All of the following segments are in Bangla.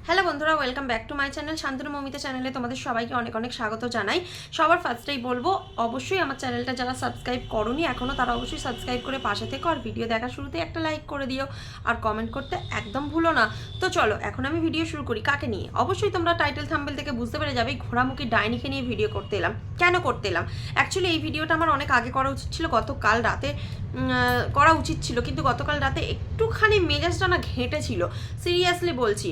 হ্যালো বন্ধুরা, welcome back to my channel Shantanu Mamita চ্যানেলে তোমাদের সবাইকে অনেক অনেক স্বাগত জানাই। সবার ফার্স্টেই বলবো, অবশ্যই আমার চ্যানেলটা যারা সাবস্ক্রাইব করোনি এখনও, তারা অবশ্যই সাবস্ক্রাইব করে পাশে থেকো, আর ভিডিও দেখার শুরুতে একটা লাইক করে দিও, আর কমেন্ট করতে একদম ভুলো না। তো চলো এখন আমি ভিডিও শুরু করি। কাকে নিয়ে? অবশ্যই তোমরা টাইটেল থাম্বনেল থেকে বুঝতে পেরে যাবে, ঘোড়ামুখী ডাইনিকে নিয়ে ভিডিও করতে এলাম। কেন করতে এলাম? অ্যাকচুয়ালি এই ভিডিওটা আমার অনেক আগে করা উচিত ছিল, গতকাল রাতে করা উচিত ছিল, কিন্তু গতকাল রাতে একটুখানি মেজাজটা না ঘেঁটে ছিল, সিরিয়াসলি বলছি,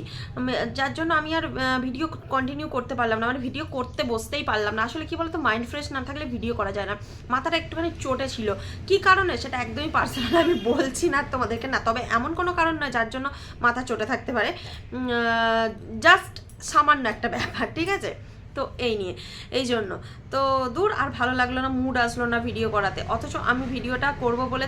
যার জন্য আমি আর ভিডিও কন্টিনিউ করতে পারলাম না, মানে ভিডিও করতে বসতেই পারলাম না। আসলে কি বলতো, মাইন্ড ফ্রেশ না থাকলে ভিডিও করা যায় না। মাথাটা একটুখানি চটে ছিল, কি কারণে সেটা একদমই পার্সোনাল আমি বলছি না তোমাদেরকে, না তবে এমন কোনো কারণ নয় যার জন্য মাথা চটে থাকতে পারে, জাস্ট সামান্য একটা ব্যাপার, ঠিক আছে? তো এই জন্য তো দূর, আর ভালো লাগলো না, মুড আসলো না ভিডিও করাতে। অথচ আমি ভিডিওটা করব বলে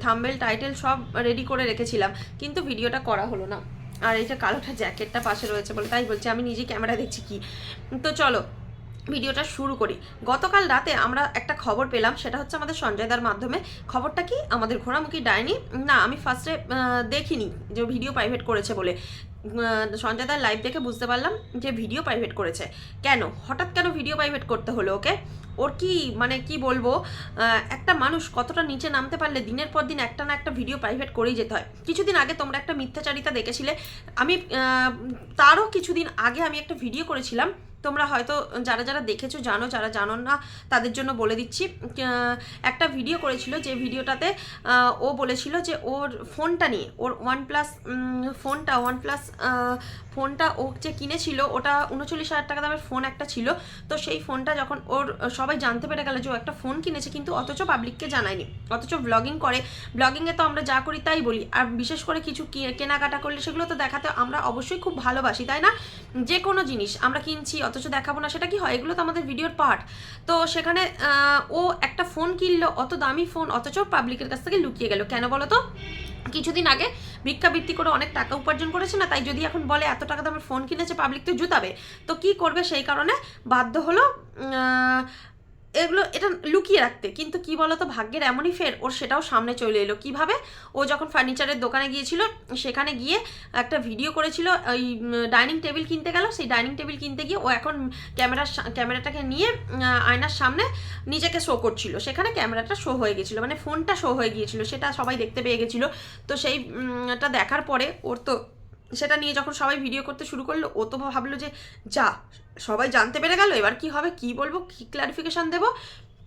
থাম্বনেল টাইটেল সব রেডি করে রেখেছিলাম, কিন্তু ভিডিওটা করা হলো না। আর এই যে কালোটা জ্যাকেটটা পাশে রয়েছে বলে তাই বলছি, আমি নিজে ক্যামেরা দেখছি কি। তো চলো ভিডিওটা শুরু করি। গতকাল রাতে আমরা একটা খবর পেলাম, সেটা হচ্ছে আমাদের সঞ্জয়দার মাধ্যমে। খবরটা কি? আমাদের ঘোড়ামুখী ডাইনি না, আমি ফার্স্টে দেখিনি যে ভিডিও প্রাইভেট করেছে বলে। সঞ্জয়দার লাইভ দেখে বুঝতে পারলাম যে ভিডিও প্রাইভেট করেছে। কেন হঠাৎ কেন ভিডিও প্রাইভেট করতে হলো ওকে? ওর কি মানে কি বলবো, একটা মানুষ কতটা নিচে নামতে পারলে দিনের পর দিন একটা না একটা ভিডিও প্রাইভেট করেই যেতে হয়। কিছুদিন আগে তোমরা একটা মিথ্যাচারিতা দেখেছিলে, আমি তারও কিছুদিন আগে আমি একটা ভিডিও করেছিলাম, তোমরা হয়তো যারা যারা দেখেছো জানো, যারা জানো না তাদের জন্য বলে দিচ্ছি। একটা ভিডিও করেছিল, যে ভিডিওটাতে ও বলেছিল যে ওর ফোনটা নিয়ে, ওর ফোনটা ও যে কিনেছিল ওটা 39,000 টাকা দামের ফোন একটা ছিল। তো সেই ফোনটা যখন ওর সবাই জানতে পেরে গেল যে ও একটা ফোন কিনেছে, কিন্তু অথচ পাবলিককে জানায়নি, অথচ ব্লগিং করে। ব্লগিংয়ে তো আমরা যা করি তাই বলি, আর বিশেষ করে কিছু কেনাকাটা করলে সেগুলো তো দেখাতে আমরা অবশ্যই খুব ভালোবাসি, তাই না? যে কোনো জিনিস আমরা কিনছি অথচ দেখাবো না, সেটা কি হয়? এগুলো তো আমাদের ভিডিওর পার্ট। তো সেখানে ও একটা ফোন কিনলো, অত দামি ফোন, অথচ পাবলিকের কাছ থেকে লুকিয়ে গেল। কেন বলো তো? কিছুদিন আগে ভিক্ষাবৃত্তি করে অনেক টাকা উপার্জন করেছে না, তাই যদি এখন বলে এত টাকা দামের ফোন কিনেছে, পাবলিক তো জুতাবে। তো কি করবে, সেই কারণে বাধ্য হলো এটা লুকিয়ে রাখতে। কিন্তু কি বলতো, ভাগ্যের এমনই ফের, ওর সেটাও সামনে চলে এলো। কিভাবে? ও যখন ফার্নিচারের দোকানে গিয়েছিল, সেখানে গিয়ে একটা ভিডিও করেছিল, ওই ডাইনিং টেবিল কিনতে গেল, সেই ডাইনিং টেবিল কিনতে গিয়ে ও এখন ক্যামেরাটাকে নিয়ে আয়নার সামনে নিজেকে শো করছিল, সেখানে ক্যামেরাটা শো হয়ে গেছিলো, মানে ফোনটা শো হয়ে গিয়েছিল, সেটা সবাই দেখতে পেয়ে গেছিলো। তো সেইটা দেখার পরে ওর তো সেটা নিয়ে যখন সবাই ভিডিও করতে শুরু করলো, ও তো ভাবলো যে যা, সবাই জানতে পেরে গেল, এবার কি হবে, কি বলবো, কি ক্লারিফিকেশান দেবো।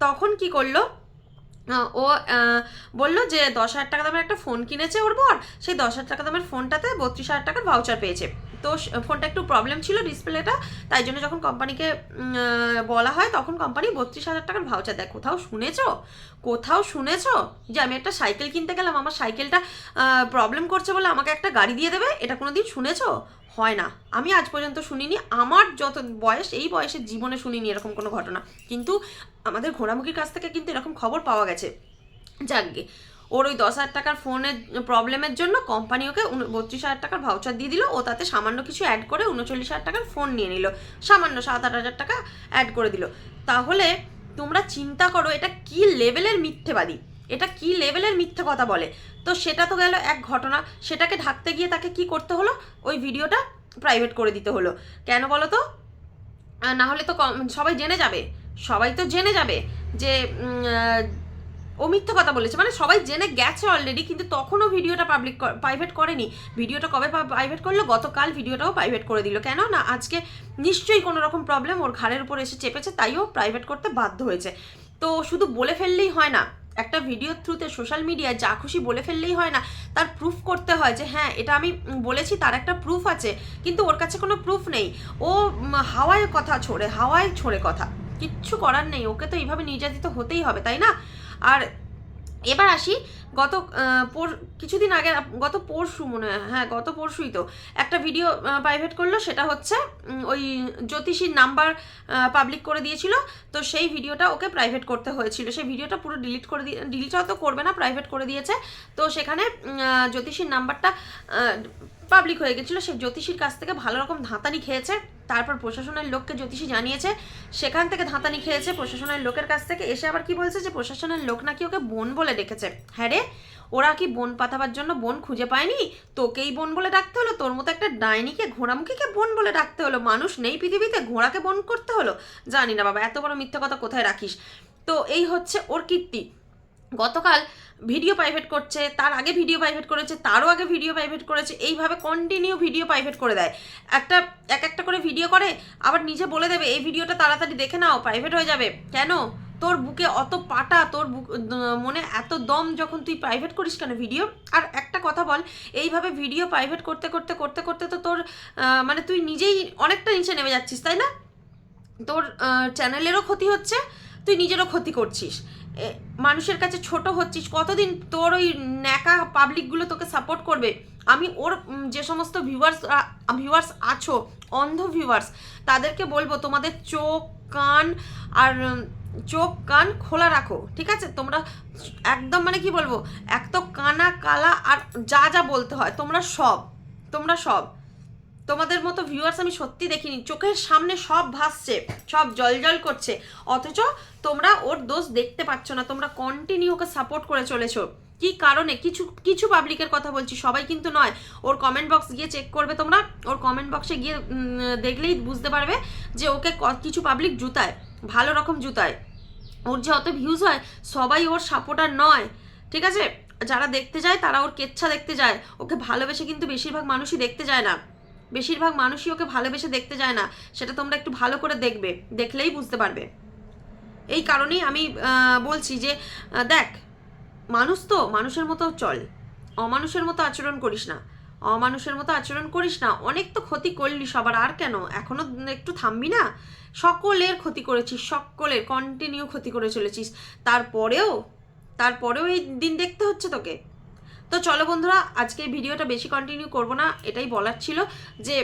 তখন কি করলো, ও বললো যে 10,000 টাকা দামের একটা ফোন কিনেছে ওর বর, সেই 10,000 টাকা দামের ফোনটাতে 32,000 টাকার ভাউচার পেয়েছে। তো ফোনটা একটু প্রবলেম ছিল ডিসপ্লেটা, তাই জন্য যখন কোম্পানিকে বলা হয়, তখন কোম্পানি 32,000 টাকার ভাউচার দেয়। কোথাও শুনেছো যে আমি একটা সাইকেল কিনতে গেলাম, আমার সাইকেলটা প্রবলেম করছে বলে আমাকে একটা গাড়ি দিয়ে দেবে? এটা কোনো দিন শুনেছো? হয় না, আমি আজ পর্যন্ত শুনিনি, আমার যত বয়স, এই বয়সের জীবনে শুনিনি এরকম কোনো ঘটনা। কিন্তু আমাদের ঘোড়ামুখীর কাছ থেকে কিন্তু এরকম খবর পাওয়া গেছে। যাকগে, ওর ওই 10,000 টাকার ফোনের প্রবলেমের জন্য কোম্পানি ওকে 32,000 টাকার ভাউচার দিয়ে দিল। ও তাতে সামান্য কিছু অ্যাড করে 39,000 টাকার ফোন নিয়ে নিল, সামান্য 7-8 হাজার টাকা অ্যাড করে দিল। তাহলে তোমরা চিন্তা করো, এটা কি লেভেলের মিথ্যেবাদী, এটা কি লেভেলের মিথ্যে কথা বলে। তো সেটা তো গেল এক ঘটনা, সেটাকে ঢাকতে গিয়ে তাকে কি করতে হলো, ওই ভিডিওটা প্রাইভেট করে দিতে হলো। কেন বলো তো? না হলে তো সবাই জেনে যাবে, সবাই তো জেনে যাবে যে ও মিথ্যে কথা বলেছে, মানে সবাই জেনে গেছে অলরেডি, কিন্তু তখনও ভিডিওটা প্রাইভেট করেনি। ভিডিওটা কবে প্রাইভেট করলো? গতকাল ভিডিওটাও প্রাইভেট করে দিল। কেন না, আজকে নিশ্চয়ই কোনো রকম প্রবলেম ওর ঘাড়ের উপর এসে চেপেছে, তাইও প্রাইভেট করতে বাধ্য হয়েছে। তো শুধু বলে ফেললেই হয় না, একটা ভিডিওর থ্রুতে সোশ্যাল মিডিয়ায় যা খুশি বলে ফেললেই হয় না, তার প্রুফ করতে হয় যে হ্যাঁ এটা আমি বলেছি, তার একটা প্রুফ আছে। কিন্তু ওর কাছে কোনো প্রুফ নেই, ও হাওয়ায় ছোড়ে কথা, কিচ্ছু করার নেই, ওকে তো এইভাবে নির্যাতিত হতেই হবে, তাই না? আর এবার আসি, কিছুদিন আগে, গত পরশু মনে হয়, হ্যাঁ গত পরশুই তো একটা ভিডিও প্রাইভেট করলো, সেটা হচ্ছে ওই জ্যোতিষীর নাম্বার পাবলিক করে দিয়েছিল। তো সেই ভিডিওটা ওকে প্রাইভেট করতে হয়েছিল, সেই ভিডিওটা পুরো ডিলিট হয়তো করবে না, প্রাইভেট করে দিয়েছে। তো সেখানে জ্যোতিষীর নাম্বারটা পাবলিক হয়ে গেছিলো, সেই জ্যোতিষীর কাছ থেকে ভালো রকম ধাঁতানি খেয়েছে। তারপর প্রশাসনের লোককে জ্যোতিষী জানিয়েছে, সেখান থেকে ধাঁতানি খেয়েছে প্রশাসনের লোকের কাছ থেকে। এসে আবার কি বলছে যে প্রশাসনের লোক নাকি ওকে বোন বলে ডেকেছে। হ্যাঁ রে, ওরা কি বোন পাতাবার জন্য বোন খুঁজে পায়নি? তোকেই বোন বলে ডাকতে হলো? তোর মতো একটা ডাইনিকে, ঘোড়ামুখীকে বোন বলে ডাকতে হলো? মানুষ নেই পৃথিবীতে, ঘোড়াকে বোন করতে হলো? জানি না বাবা, এত বড় মিথ্যা কথা কোথায় রাখিস? তো এই হচ্ছে ওর কীর্তি। গতকাল ভিডিও প্রাইভেট করছে, তার আগে ভিডিও প্রাইভেট করেছে, তারও আগে ভিডিও প্রাইভেট করেছে, এইভাবে কন্টিনিউ ভিডিও প্রাইভেট করে দেয়। একটা করে ভিডিও করে, আবার নিজে বলে দেবে এই ভিডিওটা তাড়াতাড়ি দেখে নাও, প্রাইভেট হয়ে যাবে। কেন? তোর বুকে অত পাটা, তোর মনে এত দম যখন তুই প্রাইভেট করিস কেন ভিডিও? আর একটা কথা বল, এইভাবে ভিডিও প্রাইভেট করতে করতে করতে করতে তো তোর মানে তুই নিজেই অনেকটা নিচে নেমে যাচ্ছিস, তাই না? তোর চ্যানেলেরও ক্ষতি হচ্ছে, তুই নিজেরও ক্ষতি করছিস, মানুষের কাছে ছোট হচ্ছিস। কতদিন তোর ওই ন্যাকা পাবলিকগুলো তোকে সাপোর্ট করবে? আমি ওর যে সমস্ত ভিউয়ার্স আছো, অন্ধ ভিউয়ার্স, তাদেরকে বলবো তোমাদের চোখ কান খোলা রাখো, ঠিক আছে? তোমরা একদম মানে কি বলবো, এক তো কানা কালা, আর যা যা বলতে হয় তোমরা সব তোমাদের মতো ভিউয়ার্স আমি সত্যি দেখিনি। চোখের সামনে সব ভাসছে, সব জল করছে, অথচ তোমরা ওর দোষ দেখতে পাচ্ছ না। তোমরা কন্টিনিউ ওকে সাপোর্ট করে চলেছো। কি কারণে? কিছু পাবলিকের কথা বলছি, সবাই কিন্তু নয়। ওর কমেন্ট বক্স গিয়ে চেক করবে তোমরা, ওর কমেন্ট বক্সে গিয়ে দেখলেই বুঝতে পারবে যে ওকে কিছু পাবলিক জুতায়, ভালো রকম জুতায়। ওর যে অত ভিউজ হয়, সবাই ওর সাপোর্টার নয়, ঠিক আছে? যারা দেখতে যায় তারা ওর কেচ্ছা দেখতে যায়, ওকে ভালোবেসে কিন্তু বেশিরভাগ মানুষই দেখতে যায় না। বেশিরভাগ মানুষই ওকে ভালোবেসে দেখতে যায় না, সেটা তোমরা একটু ভালো করে দেখবে, দেখলেই বুঝতে পারবে। এই কারণেই আমি বলছি যে দেখ, মানুষ তো মানুষের মতো চল, অমানুষের মতো আচরণ করিস না। অনেক তো ক্ষতি করলি সবার, আর কেন? এখনো একটু থামবি না? সকলের ক্ষতি করেছিস, সকলের কন্টিনিউ ক্ষতি করে চলেছিস, তারপরেও এই দিন দেখতে হচ্ছে তোকে। তো চলো বন্ধুরা, আজকে এই ভিডিওটা বেশি কন্টিনিউ করব না, এটাই বলার ছিল যে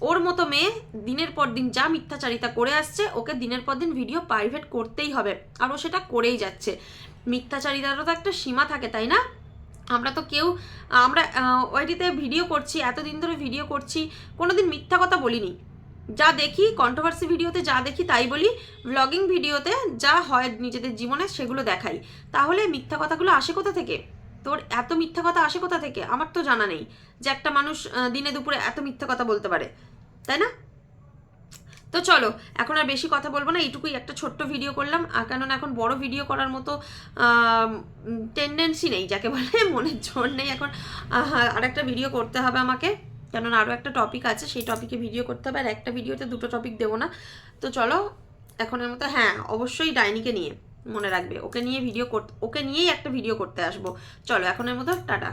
ওর মতো মেয়ে দিনের পর দিন যা মিথ্যাচারিতা করে আসছে, ওকে দিনের পর দিন ভিডিও প্রাইভেট করতেই হবে, আর ও সেটা করেই যাচ্ছে। মিথ্যাচারিতারও তো একটা সীমা থাকে, তাই না? আমরা ওইটিতে ভিডিও করছি, এতদিন ধরে ভিডিও করছি, কোনোদিন মিথ্যা কথা বলিনি। যা দেখি কন্ট্রোভার্সি ভিডিওতে, যা দেখি তাই বলি, ব্লগিং ভিডিওতে যা হয় নিজেদের জীবনে সেগুলো দেখাই। তাহলে মিথ্যা কথাগুলো আসে কোথা থেকে? তোর এত মিথ্যা কথা আসে কোথা থেকে? আমার তো জানা নেই যে একটা মানুষ দিনে দুপুরে এত মিথ্যা কথা বলতে পারে, তাই না? তো চলো, এখন আর বেশি কথা বলবো না, এইটুকুই একটা ছোট্ট ভিডিও করলাম। আর কেননা এখন বড় ভিডিও করার মতো টেন্ডেন্সি নেই, যাকে বলে মনের জোর নেই এখন। আরেকটা ভিডিও করতে হবে আমাকে, কেননা আরও একটা টপিক আছে, সেই টপিকে ভিডিও করতে হবে, আর একটা ভিডিওতে দুটো টপিক দেবো না। তো চলো এখনের মতো, হ্যাঁ অবশ্যই ডাইনিকে নিয়ে, মনে রাখবে, ওকে নিয়েই একটা ভিডিও করতে আসবো। চলো এখনের মতো টাটা।